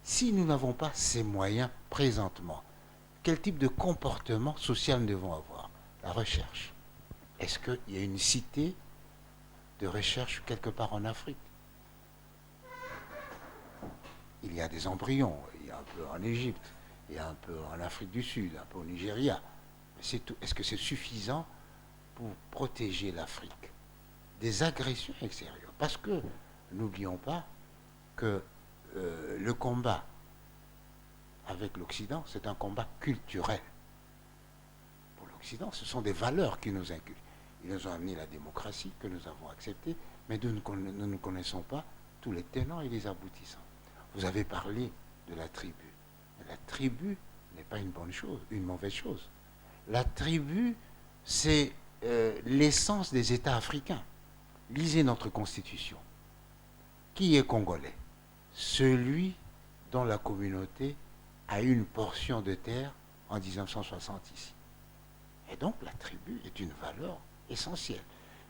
Si nous n'avons pas ces moyens présentement, quel type de comportement social nous devons avoir? La recherche. Est-ce qu'il y a une cité de recherche quelque part en Afrique? Il y a des embryons, il y a un peu en Égypte, il y a un peu en Afrique du Sud, un peu au Nigeria. Mais c'est tout. Est-ce que c'est suffisant pour protéger l'Afrique des agressions extérieures? Parce que, n'oublions pas que le combat avec l'Occident, c'est un combat culturel. Pour l'Occident, ce sont des valeurs qui nous inculquent. Ils nous ont amené la démocratie que nous avons acceptée, mais nous ne connaissons pas tous les tenants et les aboutissants. Vous avez parlé de la tribu. La tribu n'est pas une bonne chose, une mauvaise chose. La tribu, c'est l'essence des États africains. Lisez notre constitution. Qui est congolais? Celui dont la communauté a une portion de terre en 1960 ici. Et donc la tribu est une valeur essentielle.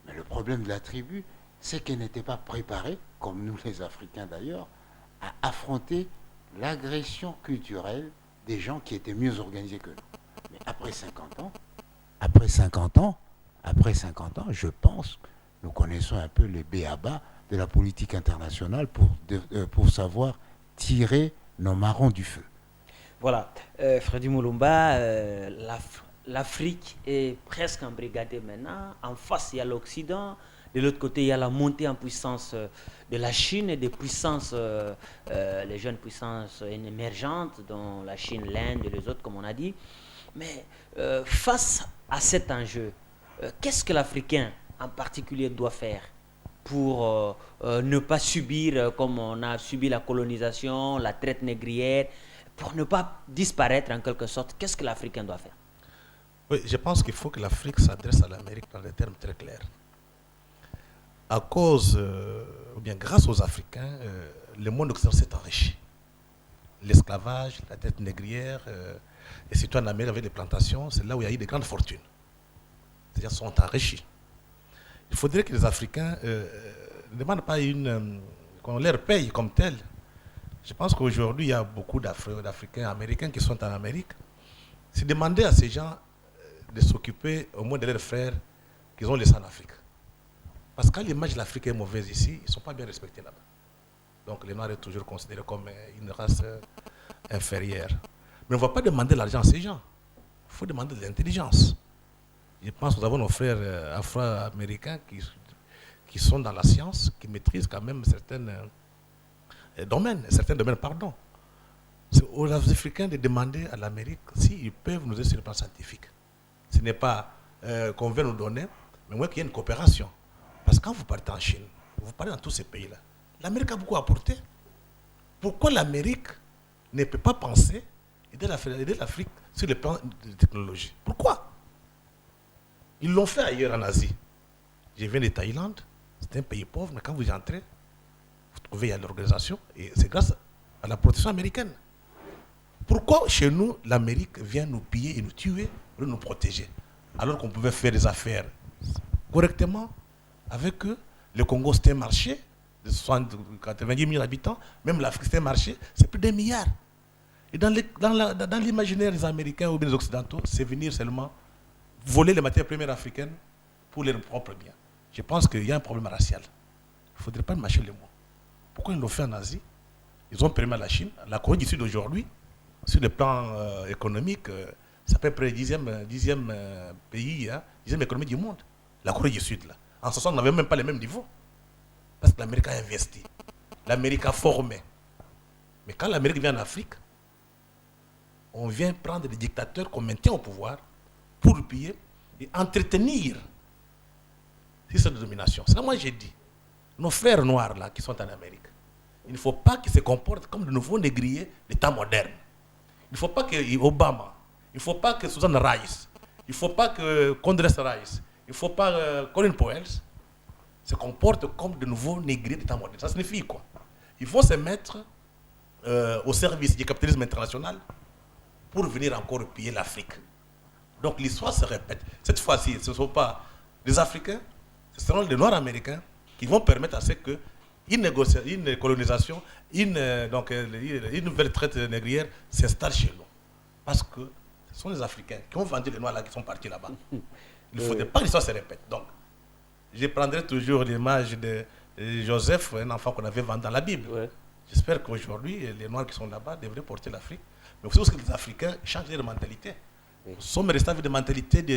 Mais le problème de la tribu, c'est qu'elle n'était pas préparée, comme nous les Africains d'ailleurs, à affronter l'agression culturelle des gens qui étaient mieux organisés que nous. Mais après 50 ans, je pense, nous connaissons un peu les b.a.-ba de la politique internationale pour savoir tirer nos marrons du feu. Voilà, Freddy Moulumba, l'Afrique est presque embrigadée maintenant. En face, il y a l'Occident. De l'autre côté, il y a la montée en puissance de la Chine et des puissances, les jeunes puissances émergentes, dont la Chine, l'Inde et les autres, comme on a dit. Mais face à cet enjeu, qu'est-ce que l'Africain en particulier doit faire pour ne pas subir, comme on a subi la colonisation, la traite négrière, pour ne pas disparaître en quelque sorte? Qu'est-ce que l'Africain doit faire? Oui, je pense qu'il faut que l'Afrique s'adresse à l'Amérique dans des termes très clairs. À cause, ou bien grâce aux Africains, le monde occidental s'est enrichi. L'esclavage, la traite négrière, et surtout en Amérique avec les plantations, c'est là où il y a eu des grandes fortunes. C'est-à-dire sont enrichis. Il faudrait que les Africains ne demandent pas qu'on leur paye comme tel. Je pense qu'aujourd'hui, il y a beaucoup d'Africains américains qui sont en Amérique. C'est demander à ces gens de s'occuper au moins de leurs frères qu'ils ont laissés en Afrique. Parce que quand l'image de l'Afrique est mauvaise ici, ils ne sont pas bien respectés là-bas. Donc les Noirs sont toujours considérés comme une race inférieure. Mais on ne va pas demander l'argent à ces gens. Il faut demander de l'intelligence. Je pense que nous avons nos frères afro-américains qui sont dans la science, qui maîtrisent quand même certains domaines. C'est aux Africains de demander à l'Amérique s'ils peuvent nous aider sur le plan scientifique. Ce n'est pas qu'on veut nous donner, mais moins qu'il y ait une coopération. Parce que quand vous partez en Chine, vous parlez dans tous ces pays-là, l'Amérique a beaucoup apporté. Pourquoi l'Amérique ne peut pas penser aider l'Afrique sur le plan de technologie? Pourquoi? Ils l'ont fait ailleurs en Asie. Je viens de Thaïlande, c'est un pays pauvre, mais quand vous y entrez, vous trouvez il y a l'organisation, et c'est grâce à la protection américaine. Pourquoi chez nous, l'Amérique vient nous piller et nous tuer pour nous protéger, alors qu'on pouvait faire des affaires correctement avec eux? Le Congo, c'était un marché de 90 000 habitants, même l'Afrique, c'était un marché, c'est plus d'1 milliard. Et dans l'imaginaire des Américains ou des Occidentaux, c'est venir seulement voler les matières premières africaines pour leurs propres biens. Je pense qu'il y a un problème racial. Il ne faudrait pas mâcher les mots. Pourquoi ils l'ont fait en Asie? Ils ont permis à la Chine, la Corée du Sud aujourd'hui, sur le plan économique, c'est à peu près le 10e pays, 10e économie du monde. La Corée du Sud, là. En ce sens, on n'avait même pas les mêmes niveaux. Parce que l'Amérique a investi. L'Amérique a formé. Mais quand l'Amérique vient en Afrique, on vient prendre des dictateurs qu'on maintient au pouvoir pour piller et entretenir cette domination. C'est là moi j'ai dit, nos frères noirs là qui sont en Amérique, il ne faut pas qu'ils se comportent comme de nouveaux négriers d'État moderne. Il ne faut pas que Obama, il ne faut pas que Susan Rice, il ne faut pas que Condoleezza Rice, il ne faut pas que Colin Powell se comportent comme de nouveaux négriers d'État moderne. Ça signifie quoi? Ils vont se mettre au service du capitalisme international pour venir encore piller l'Afrique. Donc l'histoire se répète. Cette fois-ci, ce ne sont pas les Africains, ce seront les Noirs américains qui vont permettre à ce qu'une colonisation, une nouvelle traite négrière s'installe chez nous. Parce que ce sont les Africains qui ont vendu les Noirs là, qui sont partis là-bas. Il ne faudrait pas que l'histoire se répète. Donc, je prendrai toujours l'image de Joseph, un enfant qu'on avait vendu dans la Bible. Ouais. J'espère qu'aujourd'hui, les Noirs qui sont là-bas devraient porter l'Afrique. Mais vous savez aussi que les Africains changent leur mentalité. Nous sommes restés avec des mentalités de,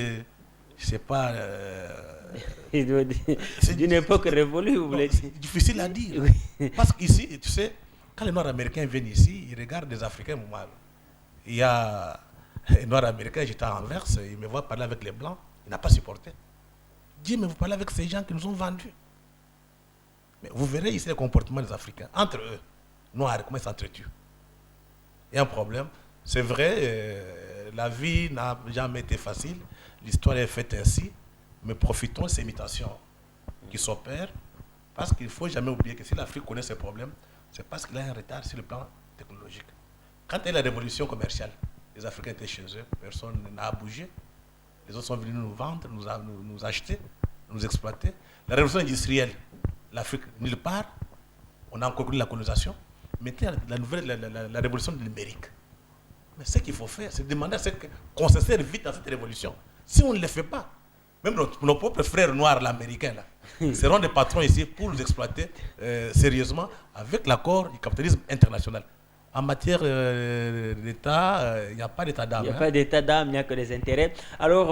je ne sais pas... c'est d'une époque révolue, vous voulez dire. C'est difficile à dire. Oui. Parce qu'ici, tu sais, quand les Noirs américains viennent ici, ils regardent des Africains. Il y a un Noir américain, j'étais à Anvers, il me voit parler avec les Blancs, il n'a pas supporté. Il dit, mais vous parlez avec ces gens qui nous ont vendus. Mais vous verrez ici les comportements des Africains. Entre eux, noirs, comment ils s'entretuent. Il y a un problème. C'est vrai, la vie n'a jamais été facile. L'histoire est faite ainsi. Mais profitons de ces mutations qui s'opèrent. Parce qu'il ne faut jamais oublier que si l'Afrique connaît ses problèmes, c'est parce qu'il a un retard sur le plan technologique. Quand il y a eu la révolution commerciale, les Africains étaient chez eux, personne n'a bougé. Les autres sont venus nous vendre, nous acheter, nous exploiter. La révolution industrielle, l'Afrique nulle part, on a encore connu la colonisation. Maintenant, la révolution numérique. Mais ce qu'il faut faire, c'est demander qu'on s'insère vite dans cette révolution. Si on ne le fait pas, même nos propres frères noirs, l'américain, là, seront des patrons ici pour nous exploiter sérieusement avec l'accord du capitalisme international. En matière d'État, il n'y a pas d'état d'âme. Il n'y a pas d'état d'âme, il n'y a que des intérêts. Alors,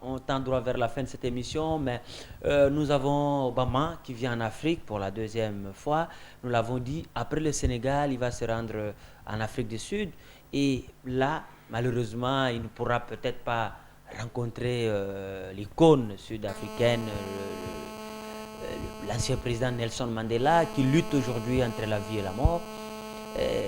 on tend droit vers la fin de cette émission, mais nous avons Obama qui vient en Afrique pour la deuxième fois. Nous l'avons dit, après le Sénégal, il va se rendre en Afrique du Sud. Et là, malheureusement, il ne pourra peut-être pas rencontrer l'icône sud-africaine, l'ancien président Nelson Mandela, qui lutte aujourd'hui entre la vie et la mort.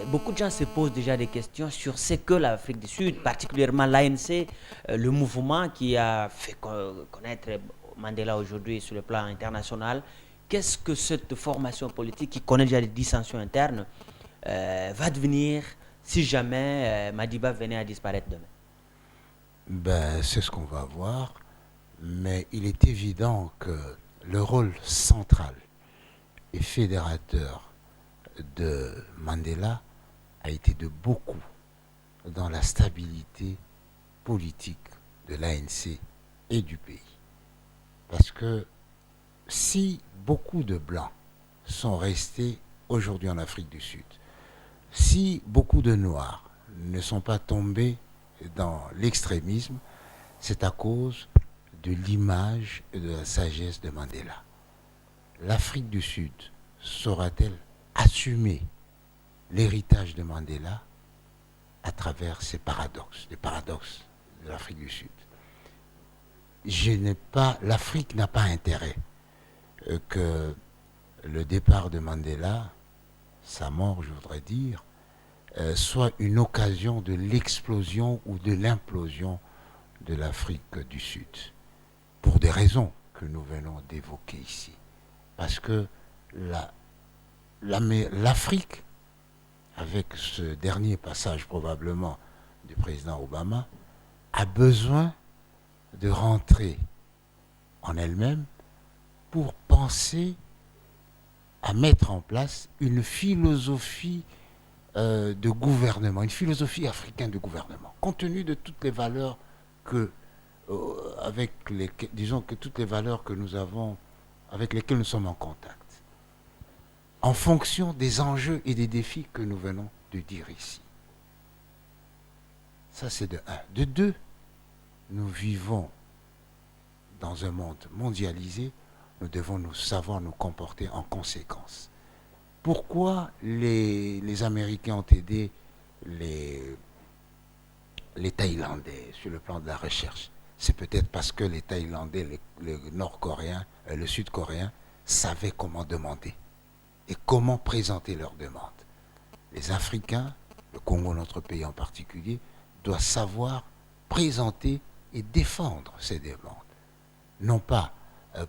Beaucoup de gens se posent déjà des questions sur ce que l'Afrique du Sud, particulièrement l'ANC, le mouvement qui a fait connaître Mandela aujourd'hui sur le plan international. Qu'est-ce que cette formation politique qui connaît déjà des dissensions internes va devenir si jamais Madiba venait à disparaître demain? Ben, c'est ce qu'on va voir, mais il est évident que le rôle central et fédérateur de Mandela a été de beaucoup dans la stabilité politique de l'ANC et du pays. Parce que si beaucoup de Blancs sont restés aujourd'hui en Afrique du Sud, si beaucoup de Noirs ne sont pas tombés dans l'extrémisme, c'est à cause de l'image et de la sagesse de Mandela. L'Afrique du Sud saura-t-elle assumer l'héritage de Mandela à travers ces paradoxes, les paradoxes de l'Afrique du Sud? L'Afrique n'a pas intérêt que le départ de Mandela, sa mort, je voudrais dire, soit une occasion de l'explosion ou de l'implosion de l'Afrique du Sud, pour des raisons que nous venons d'évoquer ici. Parce que l'Afrique, avec ce dernier passage probablement du président Obama, a besoin de rentrer en elle-même pour penser à mettre en place une philosophie de gouvernement, une philosophie africaine de gouvernement, compte tenu de toutes les valeurs toutes les valeurs que nous avons, avec lesquelles nous sommes en contact, en fonction des enjeux et des défis que nous venons de dire ici. Ça, c'est de un. De deux, nous vivons dans un monde mondialisé, nous devons savoir nous comporter en conséquence. Pourquoi les Américains ont aidé les Thaïlandais sur le plan de la recherche? C'est peut-être parce que les Thaïlandais, les Nord-Coréens, le Sud-Coréen savaient comment demander et comment présenter leurs demandes. Les Africains, le Congo, notre pays en particulier, doivent savoir présenter et défendre ces demandes. Non pas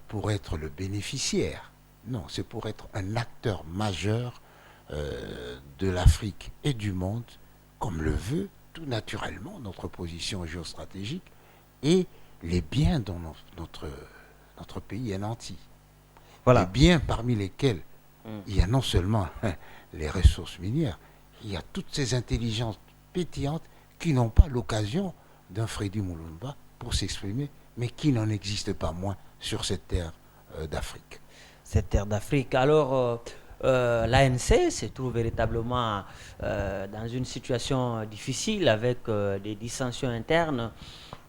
pour être le bénéficiaire, non, c'est pour être un acteur majeur de l'Afrique et du monde, comme le veut tout naturellement notre position géostratégique et les biens dont notre pays est nanti. Voilà. Les biens parmi lesquels il y a non seulement les ressources minières, il y a toutes ces intelligences pétillantes qui n'ont pas l'occasion d'un Freddy Mulumba pour s'exprimer, mais qui n'en existe pas moins sur cette terre d'Afrique. Cette terre d'Afrique. Alors, l'ANC se trouve véritablement dans une situation difficile avec des dissensions internes,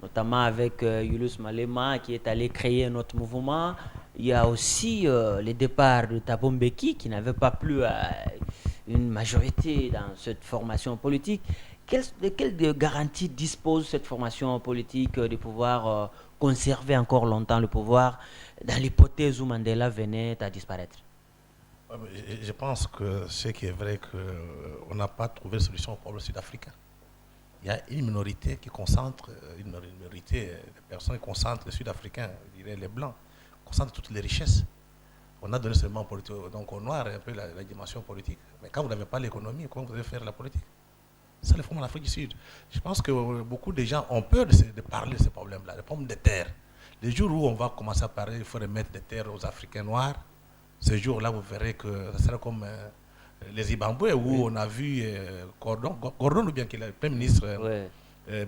notamment avec Julius Malema qui est allé créer un autre mouvement. Il y a aussi le départ de Thabo Mbeki qui n'avait pas plus une majorité dans cette formation politique. De quelle garantie dispose cette formation politique de pouvoir conserver encore longtemps le pouvoir dans l'hypothèse où Mandela venait à disparaître? Je pense que ce qui est vrai, qu'on n'a pas trouvé de solution au problème sud-africain. Il y a une minorité qui concentre, une minorité de personnes qui concentrent les Sud-Africains, je dirais les Blancs, concentrent toutes les richesses. On a donné seulement donc au noir un peu la dimension politique. Mais quand vous n'avez pas l'économie, comment vous allez faire la politique? C'est ça le problème en Afrique du Sud. Je pense que beaucoup de gens ont peur de parler de ces problèmes-là, les problèmes des terres. Les jours où on va commencer à parler, il faut remettre des terres aux Africains noirs. Ce jour-là, vous verrez que ça sera comme les Zimbabwe, où on a vu Gordon, ou bien qu'il est le Premier ministre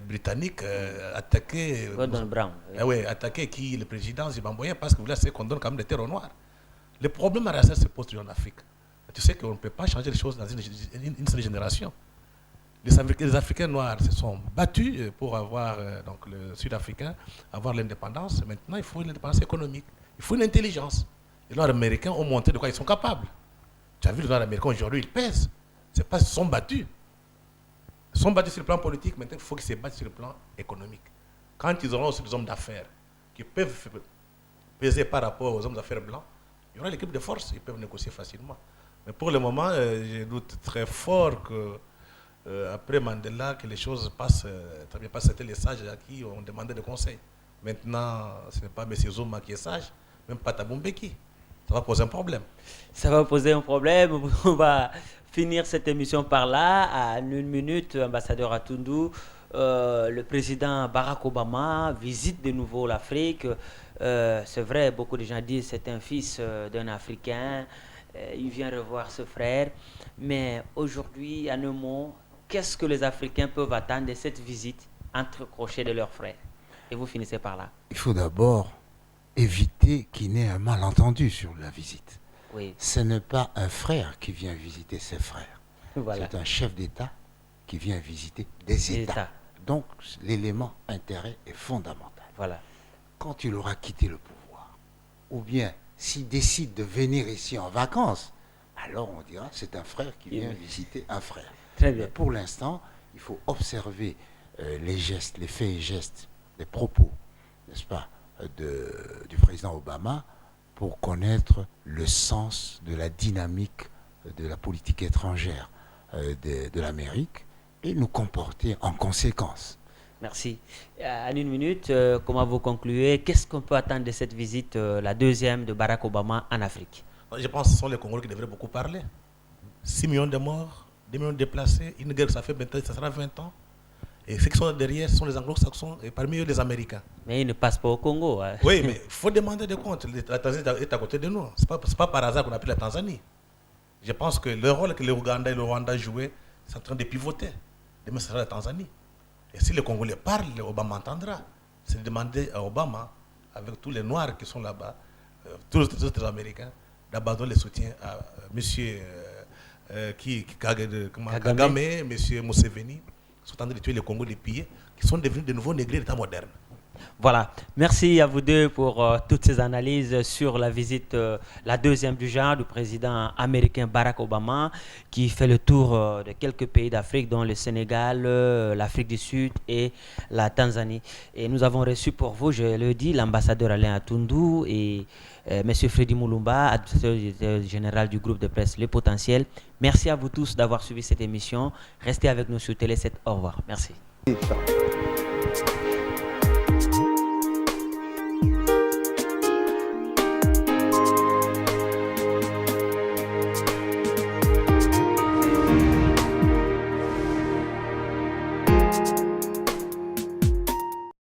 britannique, attaquer Gordon Brown. Attaquer le président zimbabwéen parce que vous laissez qu'on donne quand même des terres aux Noirs. Le problème racial se pose toujours en Afrique. Tu sais qu'on ne peut pas changer les choses dans une seule génération. Les Africains noirs se sont battus pour avoir, donc le Sud-Africain, avoir l'indépendance. Maintenant, il faut une indépendance économique. Il faut une intelligence. Les Noirs américains ont montré de quoi ils sont capables. Tu as vu les Noirs américains aujourd'hui, ils pèsent. C'est pas qu'ils sont battus. Ils sont battus sur le plan politique, maintenant il faut qu'ils se battent sur le plan économique. Quand ils auront aussi des hommes d'affaires qui peuvent peser par rapport aux hommes d'affaires blancs, il y aura l'équipe de force, ils peuvent négocier facilement. Mais pour le moment, je doute très fort que après Mandela, que les choses passent très bien. Parce que c'était les sages à qui on demandait des conseils. Maintenant, ce n'est pas M. Zuma qui est sage, même pas Thabo Mbeki. Ça va poser un problème. Ça va poser un problème. On va finir cette émission par là. En une minute, ambassadeur Atundu, le président Barack Obama visite de nouveau l'Afrique. C'est vrai, beaucoup de gens disent que c'est un fils d'un Africain. Il vient revoir ce frère. Mais aujourd'hui, en un mot, qu'est-ce que les Africains peuvent attendre de cette visite entre crochets de leurs frères? Et vous finissez par là. Il faut d'abord éviter qu'il n'y ait un malentendu sur la visite. Oui. Ce n'est pas un frère qui vient visiter ses frères. Voilà. C'est un chef d'État qui vient visiter des États. Donc, l'élément intérêt est fondamental. Voilà. Quand il aura quitté le pouvoir, ou bien s'il décide de venir ici en vacances, alors on dira c'est un frère qui vient visiter un frère. Très bien. Mais pour l'instant, il faut observer les gestes, les faits et gestes, les propos, n'est-ce pas, du président Obama pour connaître le sens de la dynamique de la politique étrangère de l'Amérique et nous comporter en conséquence. Merci. En une minute, comment vous concluez? Qu'est-ce qu'on peut attendre de cette visite, la deuxième de Barack Obama en Afrique? Je pense que ce sont les Congolais qui devraient beaucoup parler. 6 millions de morts, 2 millions de déplacés, une guerre ça fait maintenant, ça sera 20 ans. Et ceux qui sont derrière, ce sont les anglo-saxons et parmi eux les Américains. Mais ils ne passent pas au Congo. Hein. Oui, mais il faut demander des comptes. La Tanzanie est à côté de nous. Ce n'est pas par hasard qu'on a pris la Tanzanie. Je pense que le rôle que l'Ouganda et le Rwanda jouaient, c'est en train de pivoter. Demain, ce sera la Tanzanie. Et si les Congolais parlent, Obama entendra. C'est de demander à Obama, avec tous les Noirs qui sont là-bas, tous les autres Américains, d'abandonner le soutien à M. Kagame, M. Museveni, qui sont en train de tuer les Congolais, les piller, qui sont devenus de nouveaux négrés d'État moderne. Voilà. Merci à vous deux pour toutes ces analyses sur la visite, la deuxième du genre du président américain Barack Obama, qui fait le tour de quelques pays d'Afrique, dont le Sénégal, l'Afrique du Sud et la Tanzanie. Et nous avons reçu pour vous, je le dis, l'ambassadeur Alain Atundu et M. Freddy Moulumba, administrateur général du groupe de presse Le Potentiel. Merci à vous tous d'avoir suivi cette émission. Restez avec nous sur Télé 7. Au revoir. Merci.